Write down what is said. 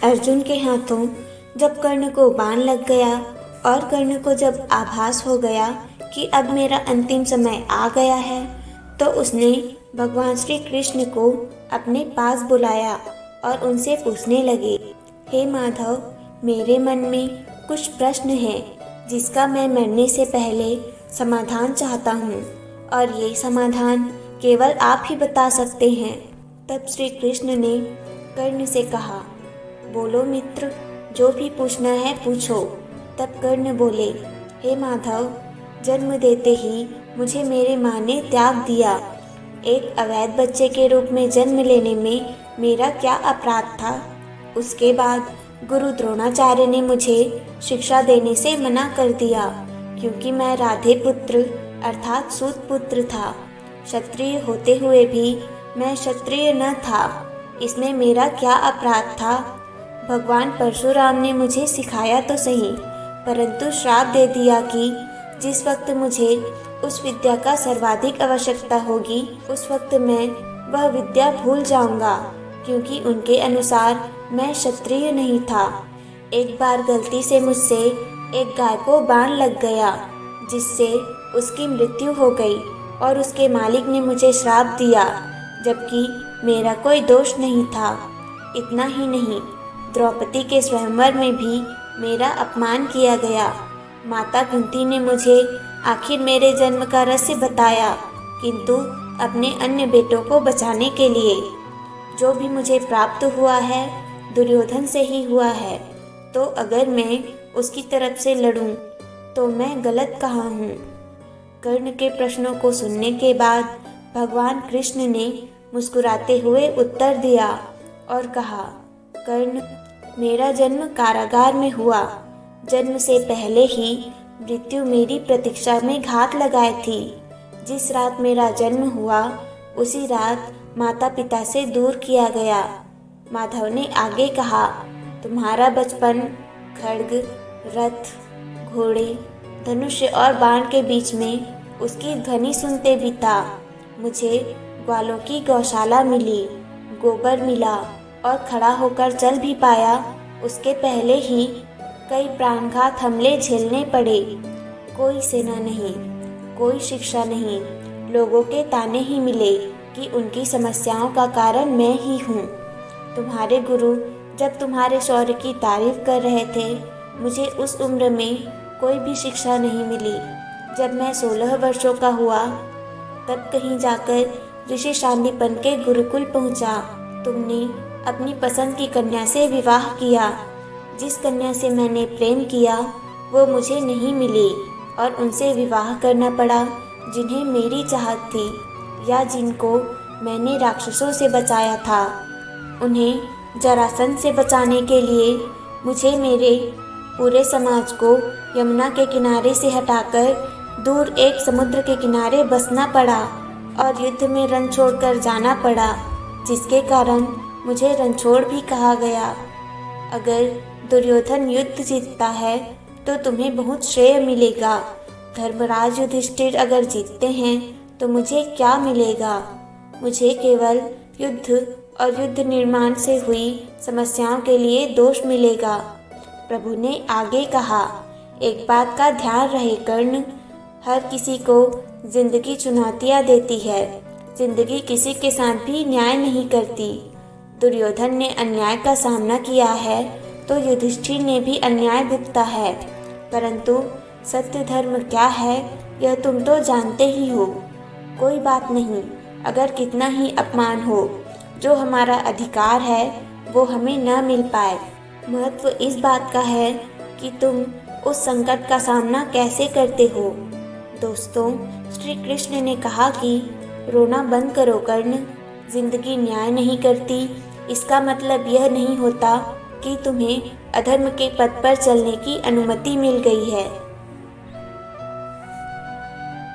अर्जुन के हाथों जब कर्ण को बाण लग गया और कर्ण को जब आभास हो गया कि अब मेरा अंतिम समय आ गया है, तो उसने भगवान श्री कृष्ण को अपने पास बुलाया और उनसे पूछने लगे, हे माधव, मेरे मन में कुछ प्रश्न हैं जिसका मैं मरने से पहले समाधान चाहता हूँ और ये समाधान केवल आप ही बता सकते हैं। तब श्री कृष्ण ने कर्ण से कहा, बोलो मित्र, जो भी पूछना है पूछो। तब कर्ण बोले, हे माधव, जन्म देते ही मुझे मेरी माँ ने त्याग दिया। एक अवैध बच्चे के रूप में जन्म लेने में मेरा क्या अपराध था? उसके बाद गुरु द्रोणाचार्य ने मुझे शिक्षा देने से मना कर दिया, क्योंकि मैं राधे पुत्र अर्थात सूत पुत्र था। क्षत्रिय होते हुए भी मैं क्षत्रिय न था, इसमें मेरा क्या अपराध था? भगवान परशुराम ने मुझे सिखाया तो सही, परंतु श्राप दे दिया कि जिस वक्त मुझे उस विद्या का सर्वाधिक आवश्यकता होगी, उस वक्त मैं वह विद्या भूल जाऊंगा, क्योंकि उनके अनुसार मैं क्षत्रिय नहीं था। एक बार गलती से मुझसे एक गाय को बाण लग गया, जिससे उसकी मृत्यु हो गई और उसके मालिक ने मुझे श्राप दिया, जबकि मेरा कोई दोष नहीं था। इतना ही नहीं, द्रौपदी के स्वयंवर में भी मेरा अपमान किया गया। माता कुंती ने मुझे आखिर मेरे जन्म का रहस्य बताया, किंतु अपने अन्य बेटों को बचाने के लिए। जो भी मुझे प्राप्त हुआ है दुर्योधन से ही हुआ है, तो अगर मैं उसकी तरफ से लड़ूं तो मैं गलत कहाँ हूँ? कर्ण के प्रश्नों को सुनने के बाद भगवान कृष्ण ने मुस्कुराते हुए उत्तर दिया और कहा, कर्ण, मेरा जन्म कारागार में हुआ। जन्म से पहले ही मृत्यु मेरी प्रतीक्षा में घात लगाए थी। जिस रात मेरा जन्म हुआ, उसी रात माता पिता से दूर किया गया। माधव ने आगे कहा, तुम्हारा बचपन खड्ग, रथ, घोड़े, धनुष्य और बाण के बीच में उसकी ध्वनि सुनते बीता। मुझे ग्वालों की गौशाला मिली, गोबर मिला और खड़ा होकर चल भी पाया, उसके पहले ही कई प्राणघात हमले झेलने पड़े। कोई सेना नहीं, कोई शिक्षा नहीं, लोगों के ताने ही मिले कि उनकी समस्याओं का कारण मैं ही हूँ। तुम्हारे गुरु जब तुम्हारे शौर्य की तारीफ कर रहे थे, मुझे उस उम्र में कोई भी शिक्षा नहीं मिली। जब मैं 16 वर्षों का हुआ, तब कहीं जाकर ऋषि शांडिपन के गुरुकुल पहुँचा। तुमने अपनी पसंद की कन्या से विवाह किया। जिस कन्या से मैंने प्रेम किया वो मुझे नहीं मिली और उनसे विवाह करना पड़ा जिन्हें मेरी चाहत थी, या जिनको मैंने राक्षसों से बचाया था। उन्हें जरासंध से बचाने के लिए मुझे मेरे पूरे समाज को यमुना के किनारे से हटाकर दूर एक समुद्र के किनारे बसना पड़ा और युद्ध में रण छोड़कर जाना पड़ा, जिसके कारण मुझे रणछोड़ भी कहा गया। अगर दुर्योधन युद्ध जीतता है तो तुम्हें बहुत श्रेय मिलेगा। धर्मराज युधिष्ठिर अगर जीतते हैं तो मुझे क्या मिलेगा? मुझे केवल युद्ध और युद्ध निर्माण से हुई समस्याओं के लिए दोष मिलेगा। प्रभु ने आगे कहा, एक बात का ध्यान रहे कर्ण, हर किसी को जिंदगी चुनौतियाँ देती है। जिंदगी किसी के साथ भी न्याय नहीं करती। दुर्योधन ने अन्याय का सामना किया है तो युधिष्ठिर ने भी अन्याय भुगता है, परंतु सत्य धर्म क्या है यह तुम तो जानते ही हो। कोई बात नहीं, अगर कितना ही अपमान हो, जो हमारा अधिकार है वो हमें न मिल पाए। महत्व इस बात का है कि तुम उस संकट का सामना कैसे करते हो। दोस्तों, श्री कृष्ण ने कहा कि रोना बंद करो कर्ण, जिंदगी न्याय नहीं करती, इसका मतलब यह नहीं होता कि तुम्हें अधर्म के पथ पर चलने की अनुमति मिल गई है।